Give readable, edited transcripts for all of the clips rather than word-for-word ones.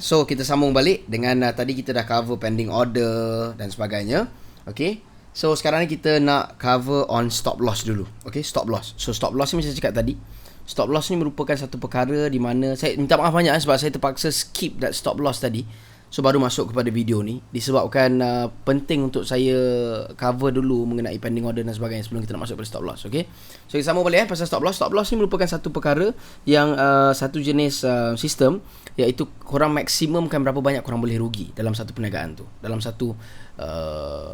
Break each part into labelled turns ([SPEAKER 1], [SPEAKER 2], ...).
[SPEAKER 1] So kita sambung balik dengan tadi kita dah cover pending order dan sebagainya. Okay. So sekarang ni kita nak cover on stop loss dulu. Okay, stop loss. So stop loss ni macam saya cakap tadi, stop loss ni merupakan satu perkara di mana saya minta maaf banyak sebab saya terpaksa skip that stop loss tadi. So baru masuk kepada video ni disebabkan penting untuk saya cover dulu mengenai pending order dan sebagainya sebelum kita nak masuk pada stop loss. Okay. So kita sambung balik pasal stop loss. Stop loss ni merupakan satu perkara yang satu jenis sistem, iaitu korang maksimumkan berapa banyak korang boleh rugi dalam satu perniagaan tu, dalam satu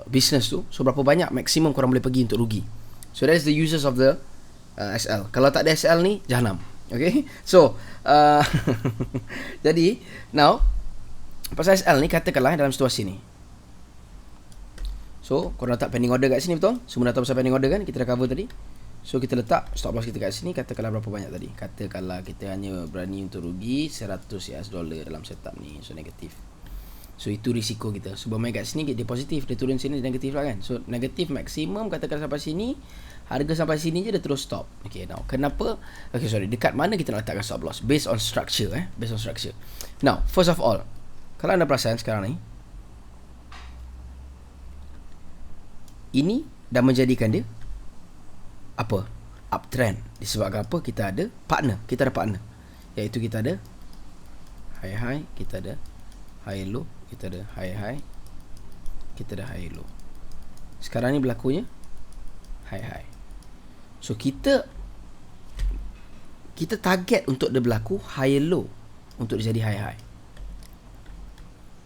[SPEAKER 1] business tu. So berapa banyak maksimum korang boleh pergi untuk rugi. So that is the uses of the SL. Kalau tak ada SL ni jahanam. Okay. So jadi now pasal SL ni, katakanlah dalam situasi ni, so korang letak pending order kat sini, betul? Semua dah tahu pasal pending order kan, kita dah cover tadi. So kita letak stop loss kita kat sini. Katakanlah berapa banyak tadi, katakanlah kita hanya berani untuk rugi 100 US dollar dalam setup ni. So negatif. So itu risiko kita. So bermain kat sini dia positif, dia turun sini dia negatif lah kan. So negatif maksimum katakanlah sampai sini, harga sampai sini je dia terus stop. Okay, now kenapa? Okay, sorry, dekat mana kita nak letakkan stop loss? Based on structure based on structure. Now first of all, kalau anda perasan sekarang ni, ini dah menjadikan dia apa? Uptrend. Disebabkan apa? Kita ada partner. Kita ada partner, iaitu kita ada high, kita ada high low, kita ada high, kita ada high low. Sekarang ni berlakunya high. So kita target untuk dia berlaku high low, untuk dia jadi high.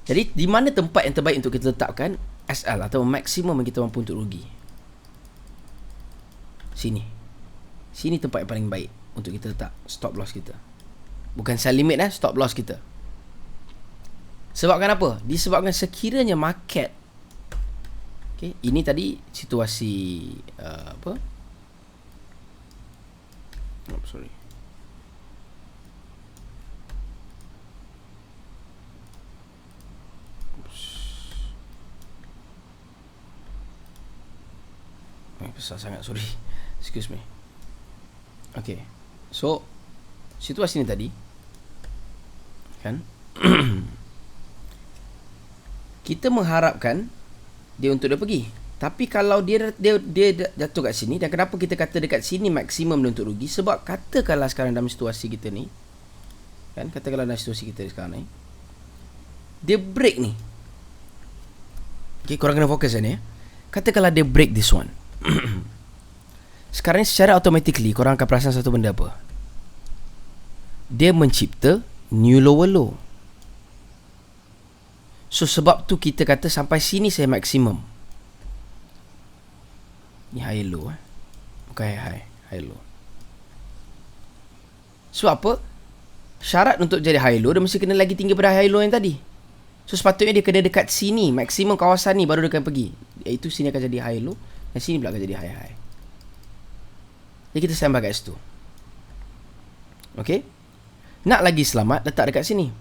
[SPEAKER 1] Jadi di mana tempat yang terbaik untuk kita letakkan SL atau maksimum yang kita mampu untuk rugi? Sini tempat yang paling baik untuk kita letak stop loss kita. Bukan sell limit stop loss kita. Sebabkan apa? Disebabkan sekiranya market, okay, ini tadi situasi sorry. Besar sangat, sorry, excuse me. Okay, so situasi ni tadi kan kita mengharapkan dia untuk dia pergi. Tapi kalau dia jatuh kat sini, dan kenapa kita kata dekat sini maksimum dia untuk rugi? Sebab katakanlah sekarang dalam situasi kita ni kan, katakanlah dalam situasi kita sekarang ni dia break ni. Okay, korang kena fokus ni Katakanlah dia break this one. Sekarang ni secara automatically korang akan perasan satu benda apa? Dia mencipta new lower low. So sebab tu kita kata sampai sini saya maksimum. Ni high low bukan high low. So apa? Syarat untuk jadi high low dia mesti kena lagi tinggi pada high low yang tadi. So sepatutnya dia kena dekat sini, maksimum kawasan ni baru dia akan pergi. Iaitu sini akan jadi high low, dan sini pula akan jadi high. Jadi kita standby kat situ. Okay. Nak lagi selamat, letak dekat sini.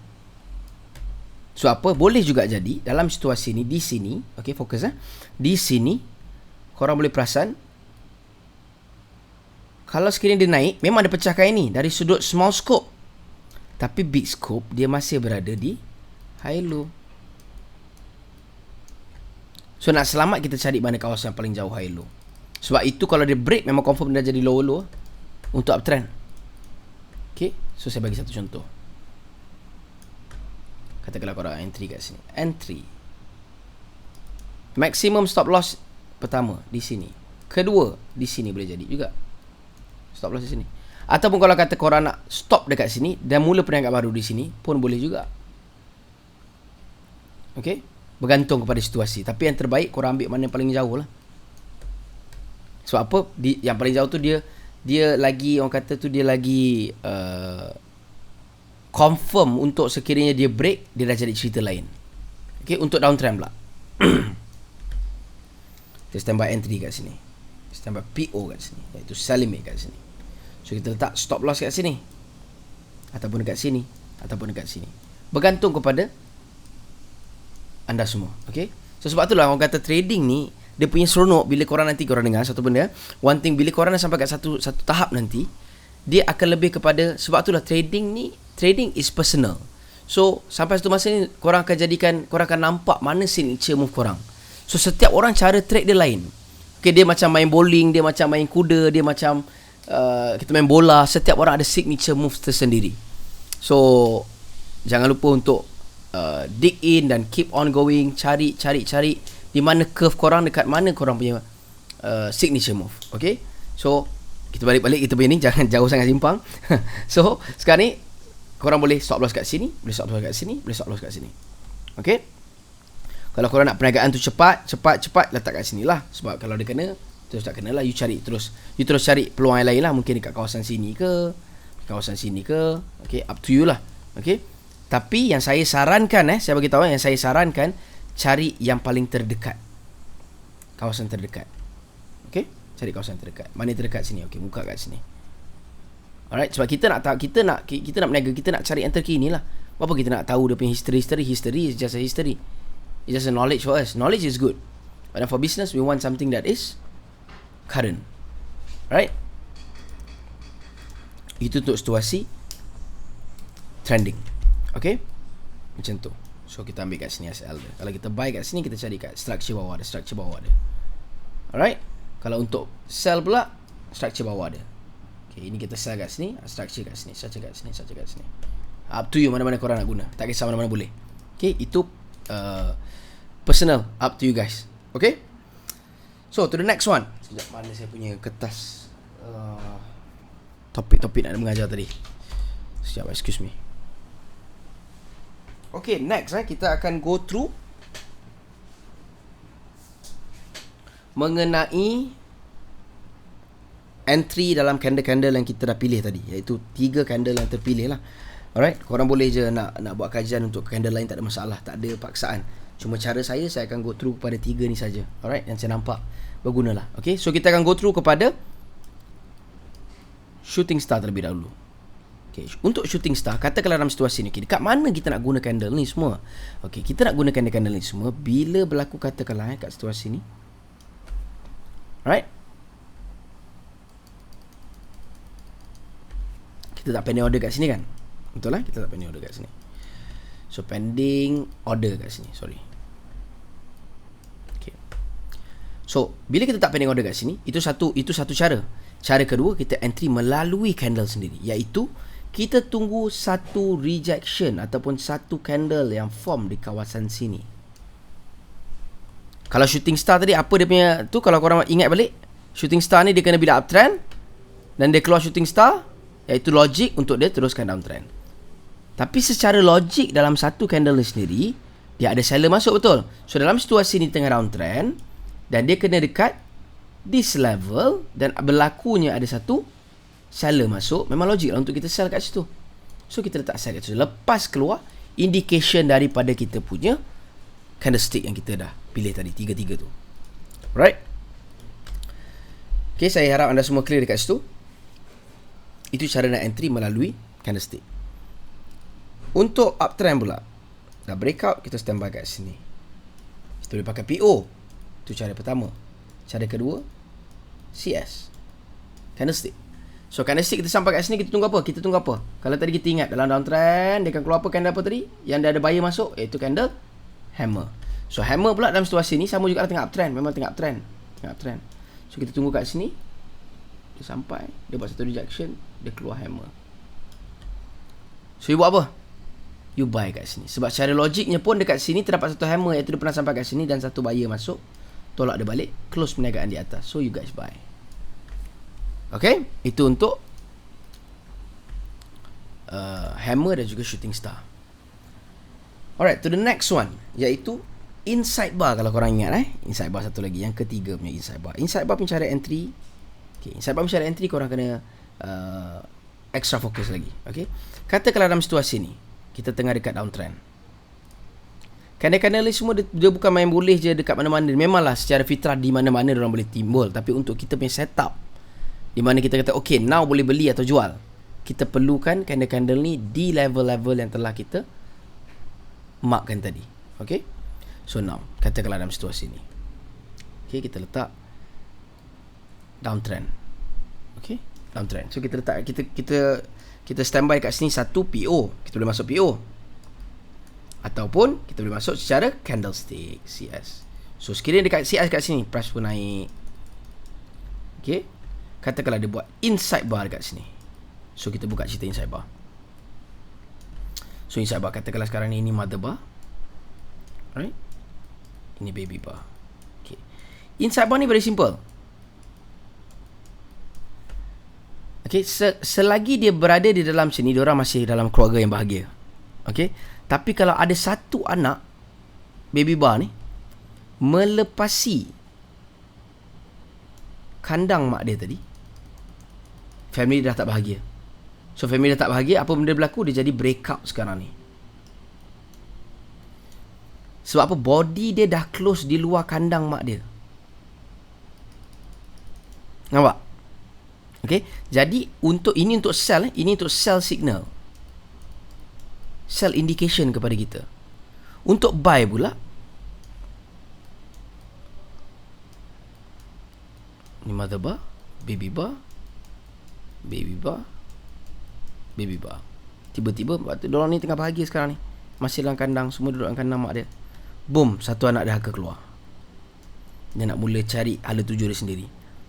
[SPEAKER 1] So apa? Boleh juga jadi dalam situasi ni, di sini, okay, fokus di sini korang boleh perasan kalau sekiranya dia naik, memang dia pecahkan ini dari sudut small scope, tapi big scope dia masih berada di high low. So nak selamat kita cari mana kawasan yang paling jauh high low. Sebab itu kalau dia break memang confirm dia jadi lower low untuk uptrend. Okay, so saya bagi satu contoh. Katakanlah korang entry kat sini. Entry maximum stop loss pertama di sini, kedua di sini boleh jadi juga stop loss di sini. Ataupun kalau kata korang nak stop dekat sini dan mula perniagaan baru di sini pun boleh juga. Okay, bergantung kepada situasi. Tapi yang terbaik korang ambil mana yang paling jauh lah. Sebab apa? Yang paling jauh tu dia lagi, orang kata tu dia lagi confirm untuk sekiranya dia break, dia dah jadi cerita lain. Okay, untuk downtrend pula. Kita standby entry kat sini, standby PO kat sini, iaitu sell limit kat sini. So kita letak stop loss kat sini, ataupun dekat sini, ataupun dekat sini. Bergantung kepada anda semua. Okay. So sebab itulah orang kata trading ni dia punya seronok bila korang nanti korang dengar satu benda. One thing, bila korang dah sampai kat satu tahap nanti, dia akan lebih kepada, sebab itulah trading is personal. So sampai satu masa ni korang akan nampak mana signature move korang. So setiap orang cara trade dia lain. Okay, dia macam main bowling, dia macam main kuda, dia macam kita main bola. Setiap orang ada signature move tersendiri. So jangan lupa untuk dig in dan keep on going. Cari di mana curve korang, dekat mana korang punya signature move. Okay, so kita balik kita punya ni, jangan jauh sangat simpang. So sekarang ni korang boleh stop loss kat sini, boleh stop loss kat sini, boleh stop loss kat sini. Okay, kalau korang nak perniagaan tu cepat letak kat sini lah. Sebab kalau dia kena, terus tak kena lah, you terus cari peluang yang lain lah. Mungkin dekat kawasan sini ke, okay, up to you lah. Okay, tapi yang saya sarankan, saya bagi tahu yang saya sarankan, cari yang paling terdekat, kawasan terdekat. Okay, cari kawasan terdekat. Mana terdekat sini? Okay, buka kat sini. Alright, sebab kita nak berniaga, kita nak cari yang terkini lah. Apa kita nak tahu dia punya history is just a history. It's just a knowledge for us. Knowledge is good, but for business we want something that is current. Right? Itu untuk situasi trending. Okay, macam tu. So kita ambil kat sini SL dia. Kalau kita buy kat sini, kita cari kat structure bawah dia. Alright. Kalau untuk sell pula, structure bawah dia. Okay, ini kita sell kat sini, structure kat sini. Up to you mana-mana korang nak guna. Tak kisah mana-mana boleh. Okay, itu personal, up to you guys. Okay, so to the next one. Sekejap, mana saya punya kertas topik nak mengajar tadi. Sekejap, excuse me. Okay, next kita akan go through mengenai entry dalam candle-candle yang kita dah pilih tadi, iaitu 3 candle yang terpilih lah. Alright, korang boleh je nak buat kajian untuk candle lain, tak ada masalah, tak ada paksaan. Cuma cara saya akan go through kepada 3 ni saja. Alright, yang saya nampak berguna lah. Okay, so kita akan go through kepada shooting star terlebih dahulu. Okay, untuk shooting star, katakanlah dalam situasi ni, okay, dekat mana kita nak guna candle ni semua? Okay, kita nak guna candle ni semua bila berlaku, katakanlah kat situasi ni. Alright, kita tak pending order kat sini kan? Betul lah, kita tak pending order kat sini. So pending order kat sini, sorry. Okay, so bila kita tak pending order kat sini, itu satu cara. Cara kedua, kita entry melalui candle sendiri, iaitu kita tunggu satu rejection ataupun satu candle yang form di kawasan sini. Kalau shooting star tadi, apa dia punya tu, kalau korang ingat balik, shooting star ni dia kena bila uptrend dan dia keluar shooting star, iaitu logik untuk dia teruskan downtrend. Tapi secara logik dalam satu candle ni sendiri, dia ada seller masuk, betul? So dalam situasi ni tengah downtrend dan dia kena dekat this level dan berlakunya ada satu seller masuk, memang logik lah untuk kita sell kat situ. So kita letak sell kat situ. Lepas keluar indication daripada kita punya candlestick yang kita dah pilih tadi, 3 tu. Alright. Okay, saya harap anda semua clear dekat situ. Itu cara nak entry melalui candlestick. Untuk uptrend pula, dah breakout, kita standby kat sini. Kita boleh pakai PO. Itu cara pertama. Cara kedua, CS, candlestick. So candlestick kita sampai kat sini, kita tunggu apa? Kalau tadi kita ingat dalam downtrend, dia akan keluar apa, candle apa tadi? Yang dia ada buyer masuk, iaitu candle hammer. So hammer pula dalam situasi ni sama juga lah, tengah uptrend. Memang tengah uptrend. So kita tunggu kat sini, dia sampai, dia buat satu rejection, dia keluar hammer. So you buat apa? You buy kat sini. Sebab secara logiknya pun dekat sini terdapat satu hammer, iaitu dia pernah sampai kat sini dan satu buyer masuk, tolak dia balik, close perniagaan di atas. So you guys buy. Okay, itu untuk hammer dan juga shooting star. Alright, to the next one, iaitu inside bar. Kalau korang ingat inside bar satu lagi, yang ketiga punya inside bar. Inside bar punya cara entry, okay, inside bar punya cara entry korang kena extra fokus lagi. Okay, katakanlah dalam situasi ni kita tengah dekat downtrend, candle-candle ni semua dia bukan main boleh je dekat mana-mana. Memanglah secara fitrah di mana-mana diorang boleh timbul, tapi untuk kita punya setup di mana kita kata okay, now boleh beli atau jual, kita perlukan candle-candle ni di level-level yang telah kita markkan tadi. Okay, so now katakanlah dalam situasi ni, okay, kita letak downtrend. Okay, downtrend. So kita letak, kita standby kat sini satu PO. Kita boleh masuk PO. ataupun kita boleh masuk secara candlestick, CS. So sekiranya dekat CS kat sini price pun naik. Okay, katakanlah dia buat inside bar dekat sini. So kita buka cerita inside bar. So inside bar, katakanlah sekarang ni, ini mother bar, alright, ini baby bar. Okay, inside bar ni very simple. Okay, selagi dia berada di dalam sini, diorang masih dalam keluarga yang bahagia. Okay, tapi kalau ada satu anak baby bar ni melepasi kandang mak dia tadi, family dia dah tak bahagia. So family dah tak bahagia, apa benda berlaku? Dia jadi breakout sekarang ni. Sebab apa? Body dia dah close di luar kandang mak dia. Nampak? Okay, jadi untuk sell, ini untuk sell signal, sell indication kepada kita. Untuk buy pula, ni mother bar, baby bar, baby bar, baby bar. Tiba-tiba diorang ni tengah bahagia sekarang ni, masih dalam kandang, semua duduk dalam kandang mak dia. Boom, satu anak dahaka keluar. Dia nak mula cari hala tuju dia sendiri.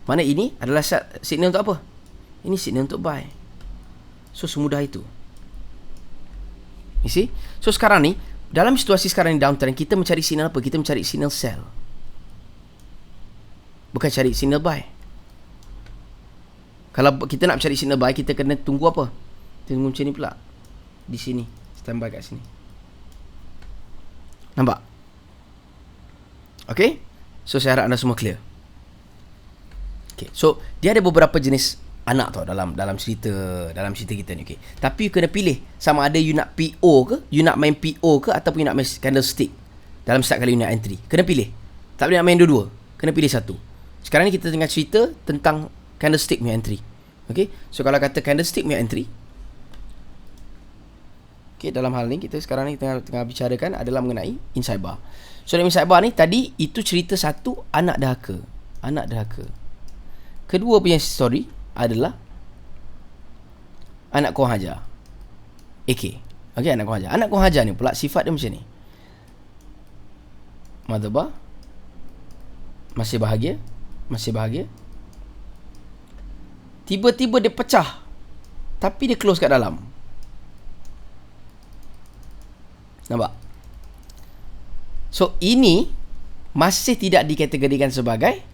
[SPEAKER 1] Mana ini adalah signal untuk apa? Ini signal untuk buy. So semudah itu. You see? So sekarang ni, dalam situasi sekarang ni downtrend, kita mencari signal apa? Kita mencari signal sell, bukan cari signal buy. Kalau kita nak cari signal buy, kita kena tunggu apa? Tunggu macam ni pula. Di sini, standby kat sini. Nampak? Okay? So saya harap anda semua clear. Okay, so dia ada beberapa jenis anak tau dalam cerita kita ni. Okay, tapi you kena pilih sama ada you nak PO ke, you nak main PO ke, ataupun you nak main candlestick dalam setiap kali you nak entry. Kena pilih. Tak boleh nak main dua-dua. Kena pilih satu. Sekarang ni kita tengah cerita tentang candlestick punya entry. Okay, so kalau kata candlestick punya entry, okay, dalam hal ni kita sekarang ni tengah bicarakan adalah mengenai inside bar. So dalam inside bar ni tadi itu cerita satu, anak dahaka. Kedua punya story adalah anak Kurang Hajar, AK. Okay, anak Kurang Hajar. Anak Kurang Hajar ni pula sifat dia macam ni. Mother bar, masih bahagia. Tiba-tiba dia pecah, tapi dia close kat dalam. Nampak? So ini masih tidak dikategorikan sebagai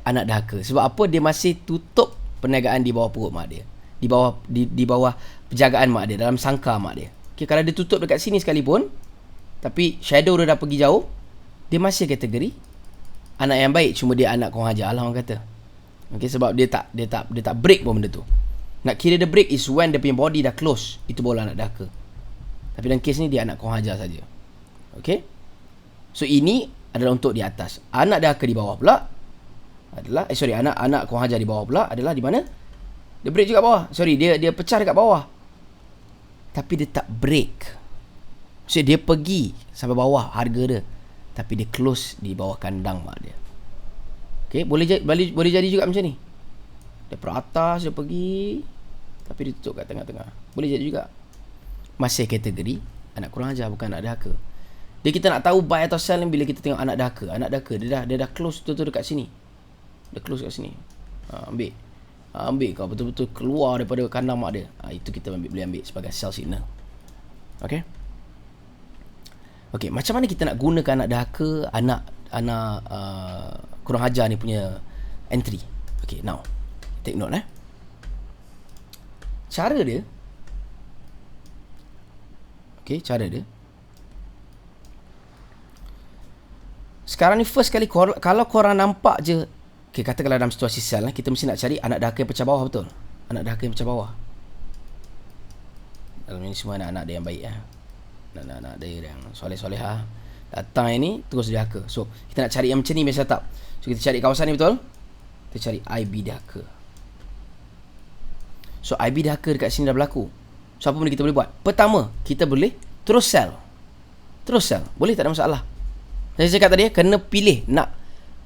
[SPEAKER 1] anak dahaka. Sebab apa? Dia masih tutup perniagaan di bawah perut mak dia, di bawah penjagaan mak dia, dalam sangka mak dia. Okay, kalau dia tutup dekat sini sekalipun, tapi shadow dia dah pergi jauh, dia masih kategori anak yang baik. Cuma dia anak Kurang Hajar lah orang kata. Okay, sebab dia tak break pun benda tu. Nak kira dia break is when dia punya body dah close, itu baru anak dahaka. Tapi dalam kes ni dia anak Kurang Hajar saja. Okay, so ini adalah untuk di atas. Anak dahaka di bawah pula adalah anak Kurang Hajar di bawah pula adalah di mana? Dia break juga bawah. Dia pecah dekat bawah, tapi dia tak break. So dia pergi sampai bawah harga dia, tapi dia close di bawah kandang mak dia. Okay, boleh jadi juga macam ni. Dia per atas dia pergi, tapi dia tutup kat tengah-tengah. Boleh jadi juga. Masih kategori anak Kurang Hajar, bukan anak dahaka. Dia kita nak tahu buy atau sell ni bila kita tengok anak dahaka. Anak dahaka dia dah close betul-betul dekat sini. Dia close kat sini. Ambil kau betul-betul keluar daripada kandang mak dia. Itu kita boleh ambil sebagai sell signal. Okay, macam mana kita nak gunakan anak dahaka, anak Kurang Hajar ni punya entry? Okay, now take note cara dia. Sekarang ni first kali kalau korang nampak je, okay, katakanlah dalam situasi sell, kita mesti nak cari anak dahaka yang pecah bawah, betul? Anak dahaka yang pecah bawah. Dalam ni semua anak-anak dia yang baik anak-anak dia yang soleh-solehah. Datang ini terus dahaka. So kita nak cari yang macam ni biasa tak. So kita cari kawasan ni, betul? Kita cari IB dahaka. So IB dahaka dekat sini dah berlaku. So apa benda kita boleh buat? Pertama, kita boleh terus sell. Boleh, tak ada masalah. Saya cakap tadi, kena pilih nak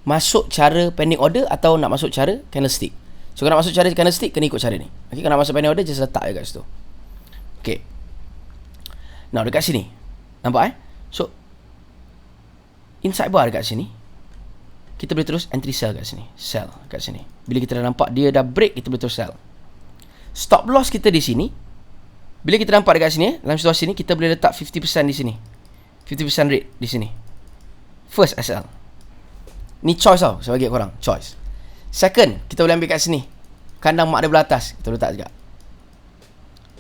[SPEAKER 1] masuk cara pending order atau nak masuk cara candlestick. So kalau nak masuk cara candlestick, kena ikut cara ni. Okay, kalau nak masuk pending order, just letak je kat situ. Okay. Now dekat sini, nampak So inside bar dekat sini, kita boleh terus entry sell kat sini. Sell kat sini. Bila kita dah nampak dia dah break, kita boleh terus sell. Stop loss kita di sini, bila kita nampak dekat sini, dalam situasi ni kita boleh letak 50% di sini. 50% rate di sini. First SL. Ni choice tau, saya bagi korang, choice. Second, kita boleh ambil kat sini. Kandang mak dia belah atas, kita letak juga.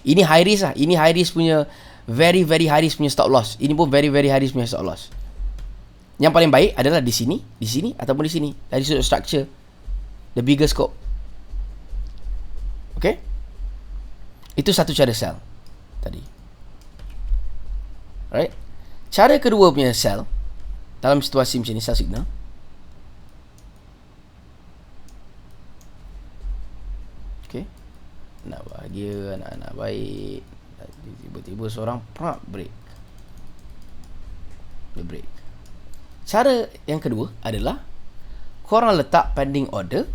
[SPEAKER 1] Ini high risk lah. Ini high risk punya, very very high risk punya stop loss. Ini pun very very high risk punya stop loss. Yang paling baik adalah di sini ataupun di sini. Dari sudut structure, the bigger scope. Okay? Itu satu cara sell tadi. Alright. Cara kedua punya sell dalam situasi macam ni, sell signal. Okay. Nak bahagia, anak-anak baik, tiba-tiba seorang break. Dia break. Cara yang kedua adalah korang letak pending order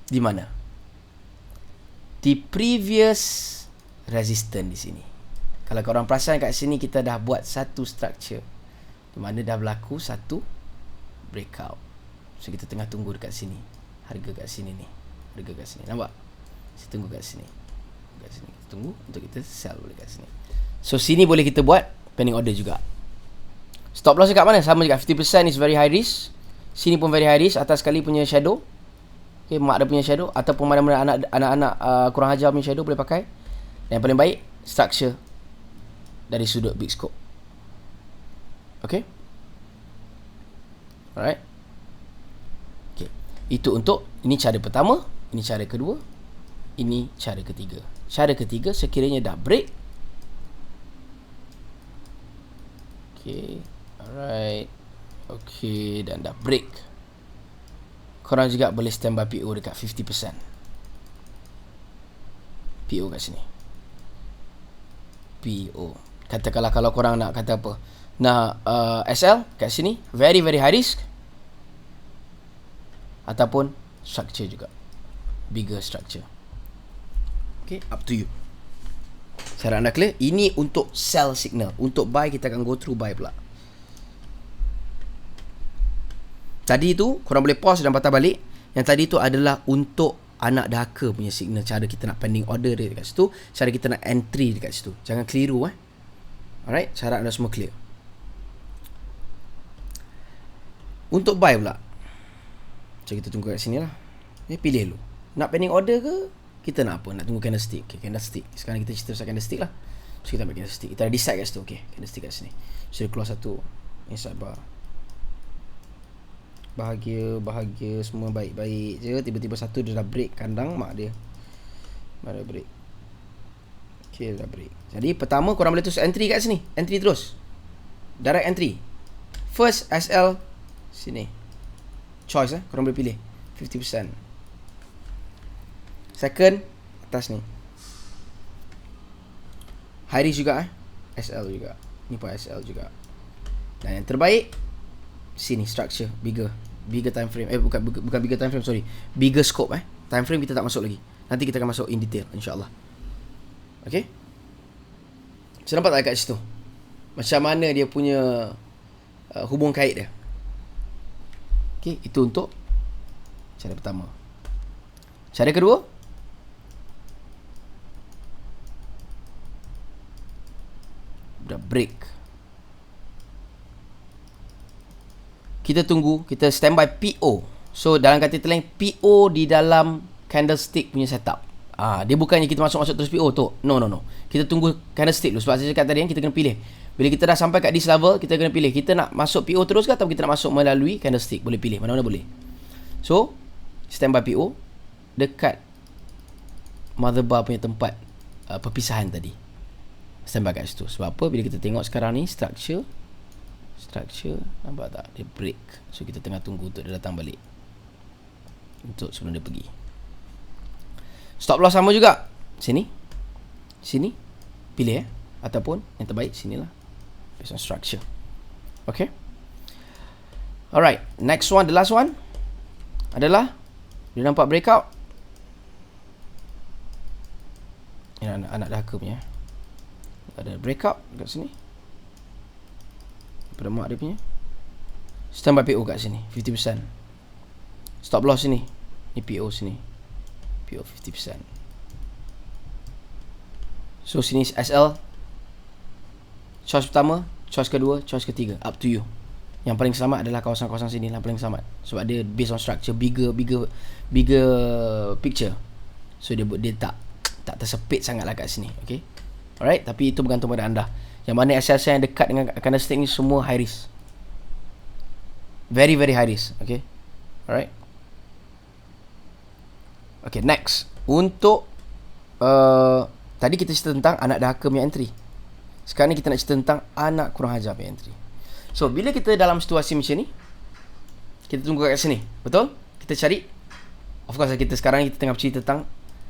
[SPEAKER 1] di mana? Di previous resistance di sini. Kalau korang perasan kat sini, kita dah buat satu structure di mana dah berlaku satu breakout. So kita tengah tunggu dekat sini. Harga kat sini ni. Harga kat sini. Nampak? Kita tunggu kat sini. Kat sini. Kita tunggu untuk kita sell boleh kat sini. So sini boleh kita buat pending order juga. Stop loss dekat mana? Sama juga. 50% is very high risk. Sini pun very high risk. Atas sekali punya shadow. Okay, mak dia punya shadow. Ataupun mana-mana anak-anak kurang ajar punya shadow boleh pakai. Dan yang paling baik, structure dari sudut big scope. Okay. Alright. Okay. Itu untuk, ini cara pertama. Ini cara kedua. Ini cara ketiga. Cara ketiga, sekiranya dah break. Okay. Alright. Okay. Dan dah break. Korang juga boleh standby PO dekat 50%. PO kat sini. PO. Katakanlah kalau korang nak kata apa, nak SL kat sini, very very high risk, ataupun structure juga, bigger structure. Okay, up to you. Saya anda clear? Ini untuk sell signal. Untuk buy, kita akan go through buy pula. Tadi tu korang boleh pause dan patah balik. Yang tadi tu adalah untuk anak dahaka punya signal. Cara kita nak pending order dia dekat situ, cara kita nak entry dekat situ. Jangan keliru Alright, cara anda semua clear. Untuk buy pula, so kita tunggu kat sini lah. Pilih dulu. Nak pending order ke? Kita nak apa? Nak tunggu candlestick. Okay, candlestick. Sekarang kita cerita pasal candlestick lah. So kita ambil candlestick. Kita dah decide kat situ. Okay, candlestick kat sini. So dia keluar satu inside bar. Bahagia semua baik-baik je. Tiba-tiba satu dia dah break kandang mak dia. Mak dia break. Okay, dah break. Jadi pertama korang boleh terus entry kat sini. Entry terus. Direct entry. First SL sini. Choice korang boleh pilih 50%. Second atas ni. High risk juga SL juga. Ni pun SL juga. Dan yang terbaik sini, structure bigger time frame. Bukan bigger time frame, sorry. Bigger scope Time frame kita tak masuk lagi. Nanti kita akan masuk in detail insya-Allah. Okay? So nampak tak kat situ? Macam mana dia punya hubung kait dia. Okay, itu untuk cara pertama. Cara kedua, dah break. Kita tunggu, kita standby PO. So dalam kata lain, PO di dalam candlestick punya setup. Dia bukannya kita masuk terus PO tu. No. Kita tunggu candlestick dulu. Sebab saya cakap tadi kita kena pilih. Bila kita dah sampai kat this level, kita kena pilih. Kita nak masuk PO terus ke atau kita nak masuk melalui candlestick? Boleh pilih. Mana-mana boleh. So, standby PO dekat mother bar punya tempat perpisahan tadi. Standby kat situ. Sebab apa? Bila kita tengok sekarang ni, structure, nampak tak? Dia break. So, kita tengah tunggu untuk dia datang balik. Untuk sebelum dia pergi. Stop loss sama juga. Sini. Pilih ataupun yang terbaik sinilah. Based on structure. Okay. Alright. Next one, the last one adalah dia nampak breakout. Ini anak dahaka punya. Ada breakout kat sini. Pada mak dia punya. Standby PO kat sini 50%. Stop loss sini. Ni PO sini. PO 50%. So sini SL. Choice pertama, choice kedua, choice ketiga. Up to you. Yang paling selamat adalah kawasan-kawasan sini lah paling selamat. Sebab dia based on structure, bigger picture. So dia tak tersepit sangat lah kat sini. Okay. Alright. Tapi itu bergantung pada anda. Yang mana SL yang dekat dengan candlestick ni semua high risk. Very very high risk. Okay. Alright. Okay, next. Untuk tadi kita cerita tentang anak dahaka punya entry. Sekarang ni kita nak cerita tentang anak kurang ajar punya entry. So, bila kita dalam situasi macam ni, kita tunggu kat sini. Betul? Kita cari. Of course, kita sekarang ni kita tengah bercerita tentang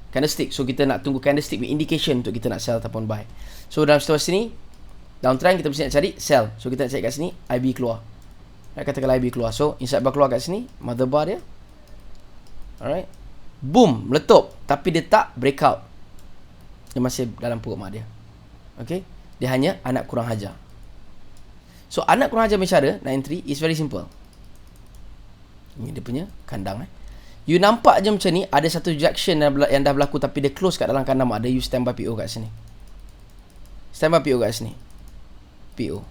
[SPEAKER 1] candlestick. So, kita nak tunggu candlestick with indication untuk kita nak sell ataupun buy. So, dalam situasi ni, downtrend kita mesti nak cari sell. So, kita nak cari kat sini, IB keluar. Nak katakan IB keluar. So, inside bar keluar kat sini, mother bar dia. Alright. Boom, meletup. Tapi dia tak breakout. Dia masih dalam perut mak dia. Okay. Dia hanya anak kurang ajar. So, anak kurang ajar punya cara nak entry is very simple. Ini dia punya kandang. You nampak je macam ni, ada satu rejection yang dah berlaku tapi dia close kat dalam kandang mak dia. You standby PO kat sini. Standby PO kat sini. PO.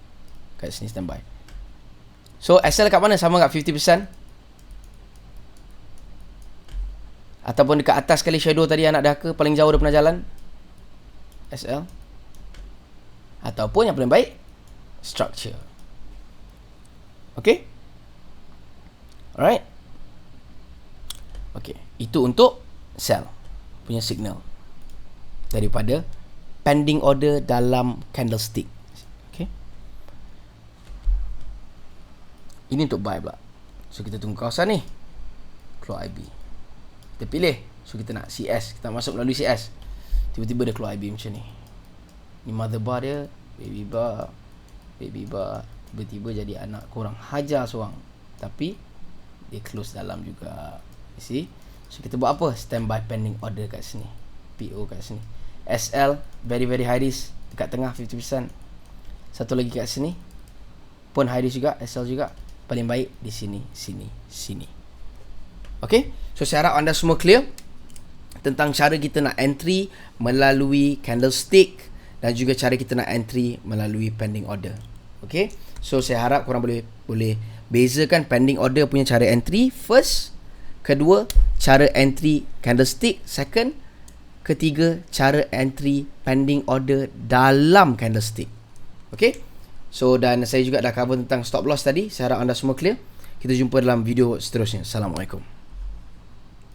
[SPEAKER 1] Kat sini standby. So, SL kat mana? Sama kat 50%. Ataupun dekat atas sekali shadow tadi anak dahaka. Paling jauh dia pernah jalan. SL. Ataupun yang paling baik, structure. Okay. Alright. Okay. Itu untuk sell punya signal. Daripada pending order dalam candlestick. Okay. Ini untuk buy pula. So, kita tunggu kawasan ni. Keluar IB. Kita pilih. So, kita nak CS. Kita nak masuk melalui CS. Tiba-tiba dia keluar IB macam ni. Ni mother bar dia. Baby bar. Tiba-tiba jadi anak kurang hajar seorang. Tapi dia close dalam juga. You see. So, kita buat apa? Standby pending order kat sini. PO kat sini. SL. Very very high risk. Dekat tengah 50%. Satu lagi kat sini. Pun high risk juga. SL juga. Paling baik di sini. Sini. Okay. So, saya harap anda semua clear tentang cara kita nak entry melalui candlestick dan juga cara kita nak entry melalui pending order. Okay. So, saya harap korang boleh bezakan pending order punya cara entry first, kedua cara entry candlestick second, ketiga cara entry pending order dalam candlestick. Okay. So, dan saya juga dah cover tentang stop loss tadi. Saya harap anda semua clear. Kita jumpa dalam video seterusnya. Assalamualaikum.